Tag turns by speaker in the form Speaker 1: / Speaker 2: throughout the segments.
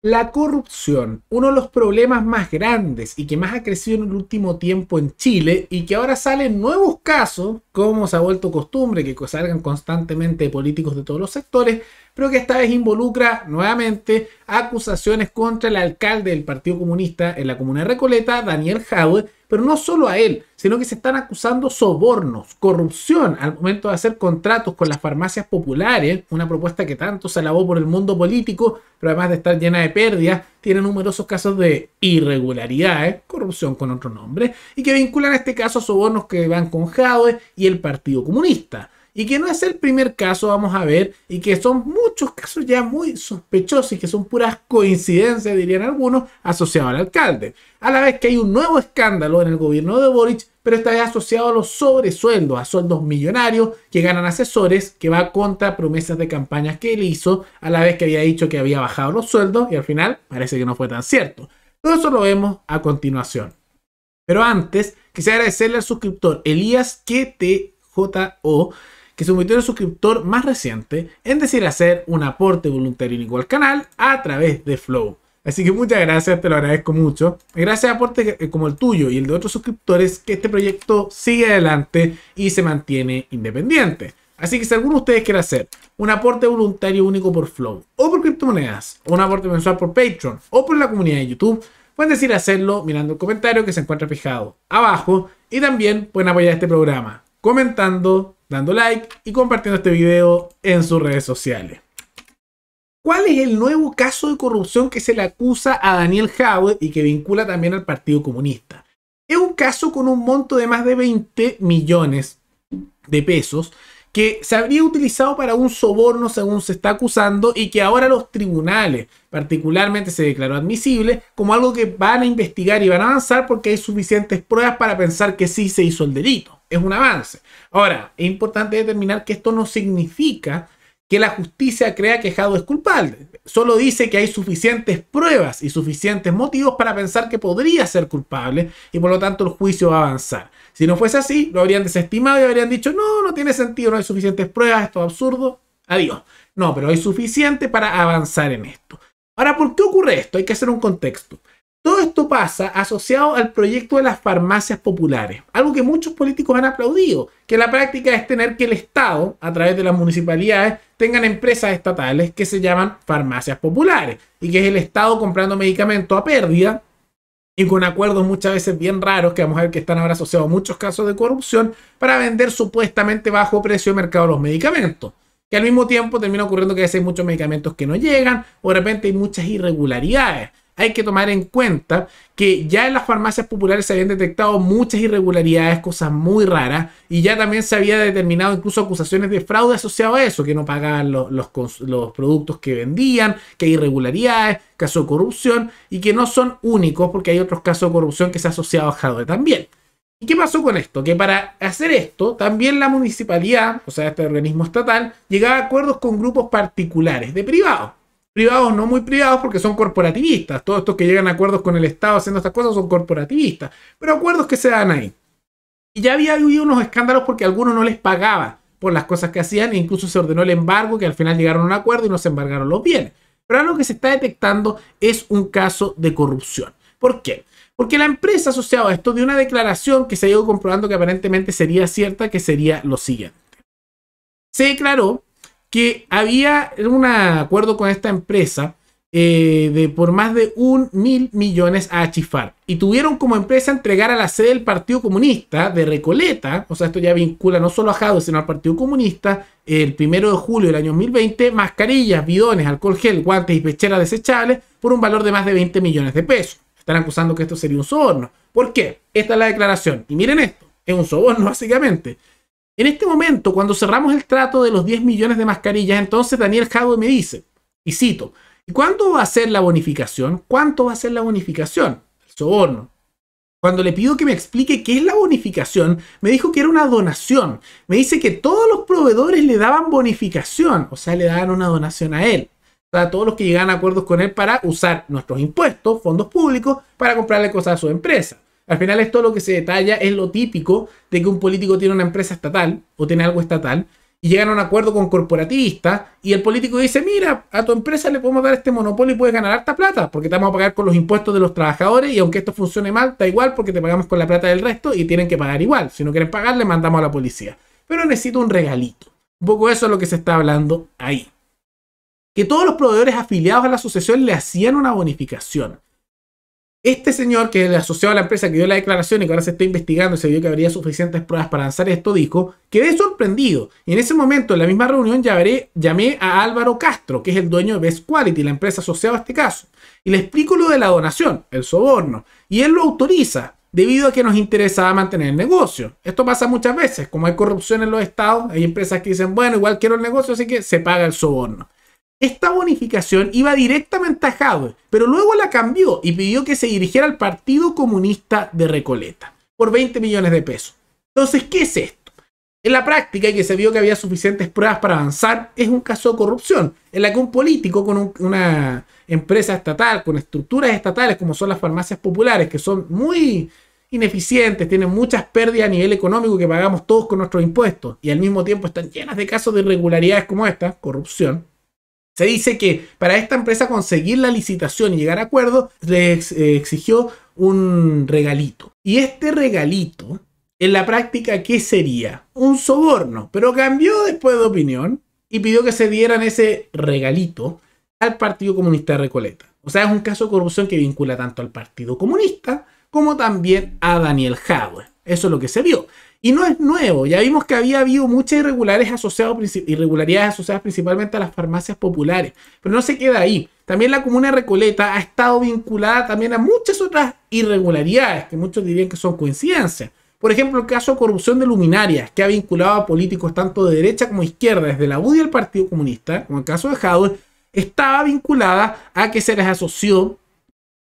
Speaker 1: La corrupción, uno de los problemas más grandes y que más ha crecido en el último tiempo en Chile y que ahora salen nuevos casos, como se ha vuelto costumbre que salgan constantemente políticos de todos los sectores, pero que esta vez involucra nuevamente acusaciones contra el alcalde del Partido Comunista en la comuna de Recoleta, Daniel Jadwe, pero no solo a él, sino que se están acusando sobornos, corrupción al momento de hacer contratos con las farmacias populares, una propuesta que tanto se alabó por el mundo político, pero además de estar llena de pérdidas, tiene numerosos casos de irregularidades, corrupción con otro nombre, y que vinculan este caso a sobornos que van con Jadwe y el Partido Comunista. Y que no es el primer caso, vamos a ver, y que son muchos casos ya muy sospechosos y que son puras coincidencias, dirían algunos, asociados al alcalde. A la vez que hay un nuevo escándalo en el gobierno de Boric, pero esta vez asociado a los sobresueldos, a sueldos millonarios que ganan asesores, que va contra promesas de campañas que él hizo, a la vez que había dicho que había bajado los sueldos y al final parece que no fue tan cierto. Todo eso lo vemos a continuación. Pero antes, quisiera agradecerle al suscriptor Elías QTJO, que se convirtió en el suscriptor más reciente, en decir hacer un aporte voluntario único al canal a través de Flow. Así que muchas gracias, te lo agradezco mucho. Gracias a aportes como el tuyo y el de otros suscriptores, que este proyecto sigue adelante y se mantiene independiente. Así que si alguno de ustedes quiere hacer un aporte voluntario único por Flow, o por criptomonedas, o un aporte mensual por Patreon, o por la comunidad de YouTube, pueden decir hacerlo mirando el comentario que se encuentra fijado abajo. Y también pueden apoyar este programa comentando, dando like y compartiendo este video en sus redes sociales. ¿Cuál es el nuevo caso de corrupción que se le acusa a Daniel Jadwe y que vincula también al Partido Comunista? Es un caso con un monto de más de 20 millones de pesos que se habría utilizado para un soborno según se está acusando y que ahora los tribunales particularmente se declaró admisible como algo que van a investigar y van a avanzar porque hay suficientes pruebas para pensar que sí se hizo el delito. Es un avance. Ahora, es importante determinar que esto no significa que la justicia crea que Jadwe es culpable. Solo dice que hay suficientes pruebas y suficientes motivos para pensar que podría ser culpable y por lo tanto el juicio va a avanzar. Si no fuese así, lo habrían desestimado y habrían dicho, no, no tiene sentido, no hay suficientes pruebas, esto es absurdo, adiós. No, pero hay suficiente para avanzar en esto. Ahora, ¿por qué ocurre esto? Hay que hacer un contexto. Todo esto pasa asociado al proyecto de las farmacias populares, algo que muchos políticos han aplaudido, que la práctica es tener que el Estado, a través de las municipalidades, tengan empresas estatales que se llaman farmacias populares, y que es el Estado comprando medicamentos a pérdida y con acuerdos muchas veces bien raros, que vamos a ver que están ahora asociados a muchos casos de corrupción, para vender supuestamente bajo precio de mercado los medicamentos. Que al mismo tiempo termina ocurriendo que a veces hay muchos medicamentos que no llegan, o de repente hay muchas irregularidades. Hay que tomar en cuenta que ya en las farmacias populares se habían detectado muchas irregularidades, cosas muy raras, y ya también se había determinado incluso acusaciones de fraude asociado a eso, que no pagaban los productos que vendían, que hay irregularidades, casos de corrupción, y que no son únicos porque hay otros casos de corrupción que se han asociado a Jadwe también. ¿Y qué pasó con esto? Que para hacer esto, también la municipalidad, o sea, este organismo estatal, llegaba a acuerdos con grupos particulares de privados. Privados no muy privados porque son corporativistas. Todos estos que llegan a acuerdos con el Estado haciendo estas cosas son corporativistas. Pero acuerdos que se dan ahí. Y ya había habido unos escándalos porque a algunos no les pagaba por las cosas que hacían e incluso se ordenó el embargo, que al final llegaron a un acuerdo y no se embargaron los bienes. Pero ahora lo que se está detectando es un caso de corrupción. ¿Por qué? Porque la empresa asociada a esto dio una declaración que se ha ido comprobando que aparentemente sería cierta, que sería lo siguiente. Se declaró que había un acuerdo con esta empresa por más de 1.000 millones a Achifar. Y tuvieron como empresa entregar a la sede del Partido Comunista de Recoleta, o sea, esto ya vincula no solo a Jadwe, sino al Partido Comunista, el 1 de julio del año 2020, mascarillas, bidones, alcohol gel, guantes y pecheras desechables por un valor de más de 20 millones de pesos. Están acusando que esto sería un soborno. ¿Por qué? Esta es la declaración. Y miren esto, es un soborno básicamente. En este momento, cuando cerramos el trato de los 10 millones de mascarillas, entonces Daniel Jadwe me dice, y cito, ¿y cuánto va a ser la bonificación? ¿Cuánto va a ser la bonificación? El soborno. Cuando le pido que me explique qué es la bonificación, me dijo que era una donación. Me dice que todos los proveedores le daban bonificación, o sea, le daban una donación a él. O sea, todos los que llegaban a acuerdos con él para usar nuestros impuestos, fondos públicos, para comprarle cosas a su empresa. Al final esto lo que se detalla es lo típico de que un político tiene una empresa estatal o tiene algo estatal y llegan a un acuerdo con corporatistas y el político dice, mira, a tu empresa le podemos dar este monopolio y puedes ganar harta plata porque te vamos a pagar con los impuestos de los trabajadores y aunque esto funcione mal, da igual porque te pagamos con la plata del resto y tienen que pagar igual. Si no quieren pagar, le mandamos a la policía. Pero necesito un regalito. Un poco eso es lo que se está hablando ahí. Que todos los proveedores afiliados a la asociación le hacían una bonificación. Este señor, que es el asociado a la empresa que dio la declaración y que ahora se está investigando y se vio que habría suficientes pruebas para lanzar esto, dijo, quedé sorprendido. Y en ese momento, en la misma reunión, llamé a Álvaro Castro, que es el dueño de Best Quality, la empresa asociada a este caso. Y le explico lo de la donación, el soborno. Y él lo autoriza, debido a que nos interesaba mantener el negocio. Esto pasa muchas veces. Como hay corrupción en los estados, hay empresas que dicen, bueno, igual quiero el negocio, así que se paga el soborno. Esta bonificación iba directamente a Jadwe, pero luego la cambió y pidió que se dirigiera al Partido Comunista de Recoleta por 20 millones de pesos. Entonces, ¿qué es esto? En la práctica, y que se vio que había suficientes pruebas para avanzar, es un caso de corrupción, en la que un político con una empresa estatal, con estructuras estatales como son las farmacias populares, que son muy ineficientes, tienen muchas pérdidas a nivel económico que pagamos todos con nuestros impuestos, y al mismo tiempo están llenas de casos de irregularidades como esta, corrupción. Se dice que para esta empresa conseguir la licitación y llegar a acuerdo le exigió un regalito. Y este regalito, en la práctica, ¿qué sería? Un soborno. Pero cambió después de opinión y pidió que se dieran ese regalito al Partido Comunista de Recoleta. O sea, es un caso de corrupción que vincula tanto al Partido Comunista como también a Daniel Jadwe. Eso es lo que se vio. Y no es nuevo, ya vimos que había habido muchas irregularidades asociadas principalmente a las farmacias populares, pero no se queda ahí. También la comuna de Recoleta ha estado vinculada también a muchas otras irregularidades, que muchos dirían que son coincidencias. Por ejemplo, el caso de corrupción de luminarias, que ha vinculado a políticos tanto de derecha como de izquierda, desde la UDI y el Partido Comunista, como el caso de Jadwe, estaba vinculada a que se les asoció.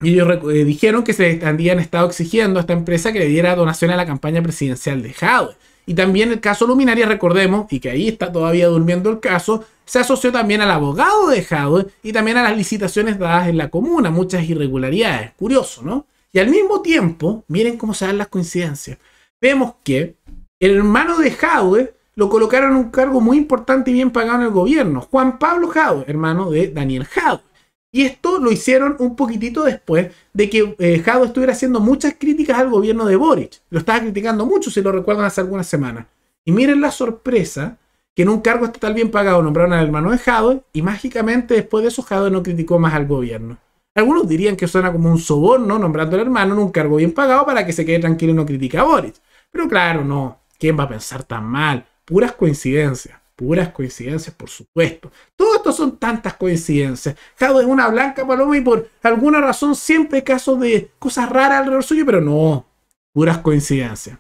Speaker 1: Y ellos dijeron que se habían estado exigiendo a esta empresa que le diera donación a la campaña presidencial de Jadwe. Y también el caso Luminaria, recordemos, y que ahí está todavía durmiendo el caso, se asoció también al abogado de Jadwe y también a las licitaciones dadas en la comuna. Muchas irregularidades. Curioso, ¿no? Y al mismo tiempo, miren cómo se dan las coincidencias. Vemos que el hermano de Jadwe lo colocaron en un cargo muy importante y bien pagado en el gobierno. Juan Pablo Jadwe, hermano de Daniel Jadwe. Y esto lo hicieron un poquitito después de que Jadwe estuviera haciendo muchas críticas al gobierno de Boric. Lo estaba criticando mucho, si lo recuerdan, hace algunas semanas. Y miren la sorpresa, que en un cargo estatal bien pagado nombraron al hermano de Jadwe y mágicamente después de eso Jadwe no criticó más al gobierno. Algunos dirían que suena como un soborno nombrando al hermano en un cargo bien pagado para que se quede tranquilo y no critique a Boric. Pero claro, no. ¿Quién va a pensar tan mal? Puras coincidencias. Puras coincidencias, por supuesto. Todo esto son tantas coincidencias. Jadwe es una blanca paloma y por alguna razón siempre hay casos de cosas raras alrededor suyo, pero no. Puras coincidencias.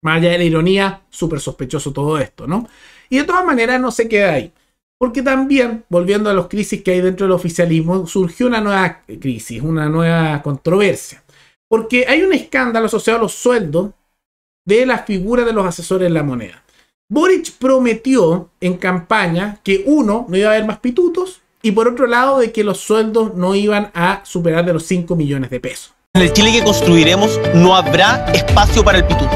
Speaker 1: Más allá de la ironía, súper sospechoso todo esto, ¿no? Y de todas maneras no se queda ahí. Porque también, volviendo a los crisis que hay dentro del oficialismo, surgió una nueva crisis, una nueva controversia. Porque hay un escándalo asociado a los sueldos de las figuras de los asesores en la moneda. Boric prometió en campaña que uno, no iba a haber más pitutos y por otro lado de que los sueldos no iban a superar de los 5 millones de pesos.
Speaker 2: En el Chile que construiremos no habrá espacio para el pituto.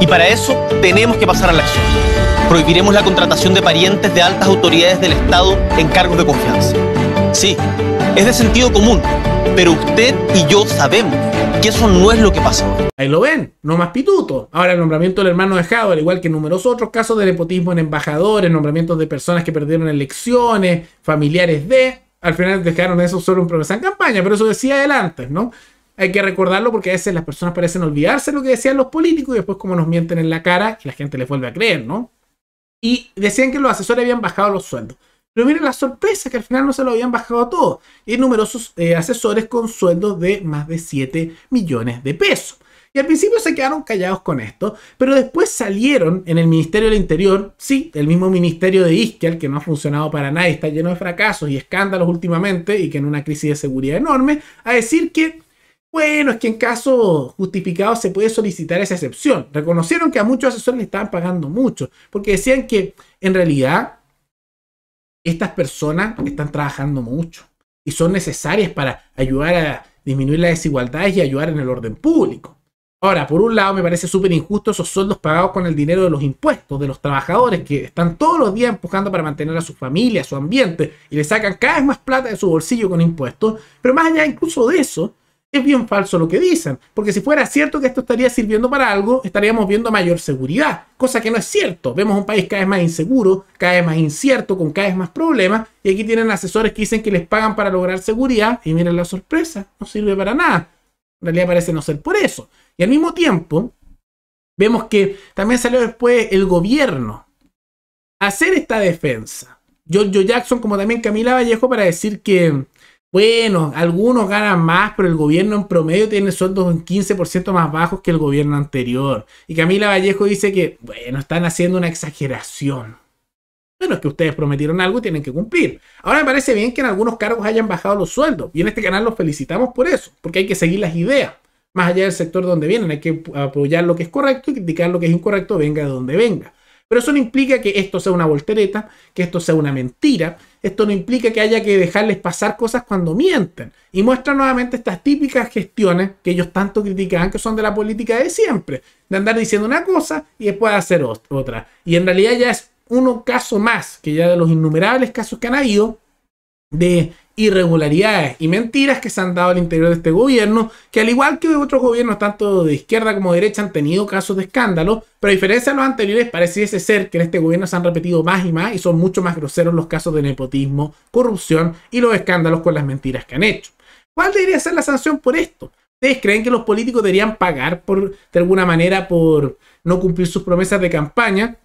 Speaker 2: Y para eso tenemos que pasar a la acción. Prohibiremos la contratación de parientes de altas autoridades del Estado en cargos de confianza. Sí, es de sentido común, pero usted y yo sabemos que eso no es lo que pasa hoy.
Speaker 1: Ahí lo ven, no más pituto. Ahora el nombramiento del hermano de Jadwe, al igual que numerosos otros casos de nepotismo en embajadores, nombramientos de personas que perdieron elecciones, familiares de... Al final dejaron eso solo en promesa en campaña, pero eso decía adelante, ¿no? Hay que recordarlo porque a veces las personas parecen olvidarse lo que decían los políticos y después como nos mienten en la cara, la gente les vuelve a creer, ¿no? Y decían que los asesores habían bajado los sueldos. Pero miren la sorpresa, que al final no se lo habían bajado a todos. Y hay numerosos asesores con sueldos de más de 7 millones de pesos. Y al principio se quedaron callados con esto, pero después salieron en el Ministerio del Interior, sí, el mismo Ministerio de Isquial, que no ha funcionado para nada, está lleno de fracasos y escándalos últimamente, y que en una crisis de seguridad enorme, a decir que, bueno, es que en caso justificado se puede solicitar esa excepción. Reconocieron que a muchos asesores le estaban pagando mucho, porque decían que en realidad estas personas están trabajando mucho y son necesarias para ayudar a disminuir las desigualdades y ayudar en el orden público. Ahora, por un lado, me parece súper injusto esos sueldos pagados con el dinero de los impuestos, de los trabajadores que están todos los días empujando para mantener a su familia, a su ambiente, y le sacan cada vez más plata de su bolsillo con impuestos. Pero más allá incluso de eso, es bien falso lo que dicen, porque si fuera cierto que esto estaría sirviendo para algo, estaríamos viendo mayor seguridad, cosa que no es cierto. Vemos un país cada vez más inseguro, cada vez más incierto, con cada vez más problemas, y aquí tienen asesores que dicen que les pagan para lograr seguridad, y miren la sorpresa, no sirve para nada. En realidad parece no ser por eso. Y al mismo tiempo, vemos que también salió después el gobierno a hacer esta defensa. Giorgio Jackson, como también Camila Vallejo, para decir que, bueno, algunos ganan más, pero el gobierno en promedio tiene sueldos un 15% más bajos que el gobierno anterior. Y Camila Vallejo dice que, bueno, están haciendo una exageración. Bueno, es que ustedes prometieron algo y tienen que cumplir. Ahora me parece bien que en algunos cargos hayan bajado los sueldos. Y en este canal los felicitamos por eso, porque hay que seguir las ideas. Más allá del sector donde vienen, hay que apoyar lo que es correcto y criticar lo que es incorrecto, venga de donde venga. Pero eso no implica que esto sea una voltereta, que esto sea una mentira. Esto no implica que haya que dejarles pasar cosas cuando mienten. Y muestra nuevamente estas típicas gestiones que ellos tanto critican, que son de la política de siempre. De andar diciendo una cosa y después hacer otra. Y en realidad ya es un caso más, que ya de los innumerables casos que han habido, de irregularidades y mentiras que se han dado al interior de este gobierno, que al igual que otros gobiernos tanto de izquierda como de derecha han tenido casos de escándalo, pero a diferencia de los anteriores pareciese ser que en este gobierno se han repetido más y más y son mucho más groseros los casos de nepotismo, corrupción y los escándalos con las mentiras que han hecho. ¿Cuál debería ser la sanción por esto? ¿Ustedes creen que los políticos deberían pagar de alguna manera por no cumplir sus promesas de campaña?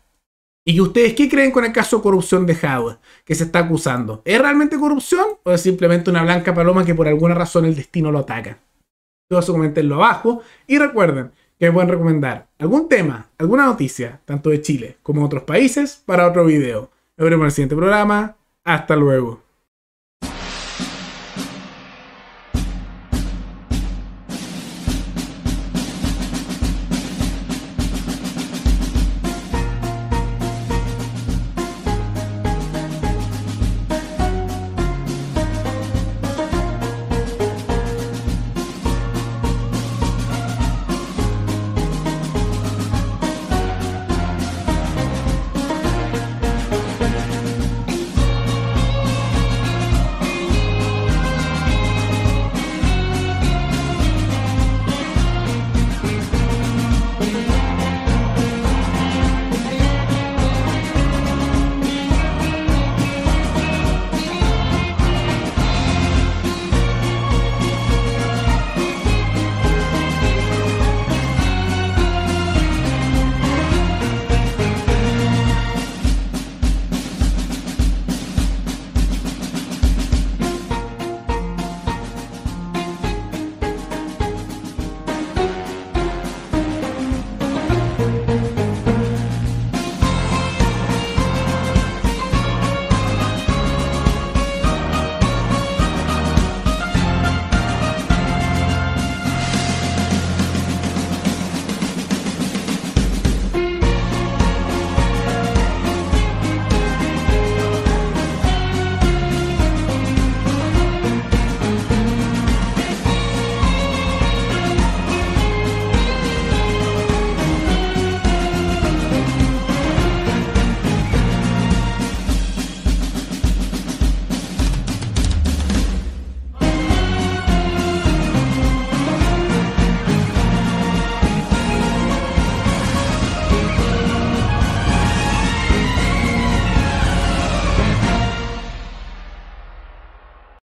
Speaker 1: ¿Y ustedes qué creen con el caso de corrupción de Jadwe que se está acusando? ¿Es realmente corrupción o es simplemente una blanca paloma que por alguna razón el destino lo ataca? Todo eso coméntenlo abajo y recuerden que me pueden recomendar algún tema, alguna noticia, tanto de Chile como de otros países, para otro video. Nos vemos en el siguiente programa. Hasta luego.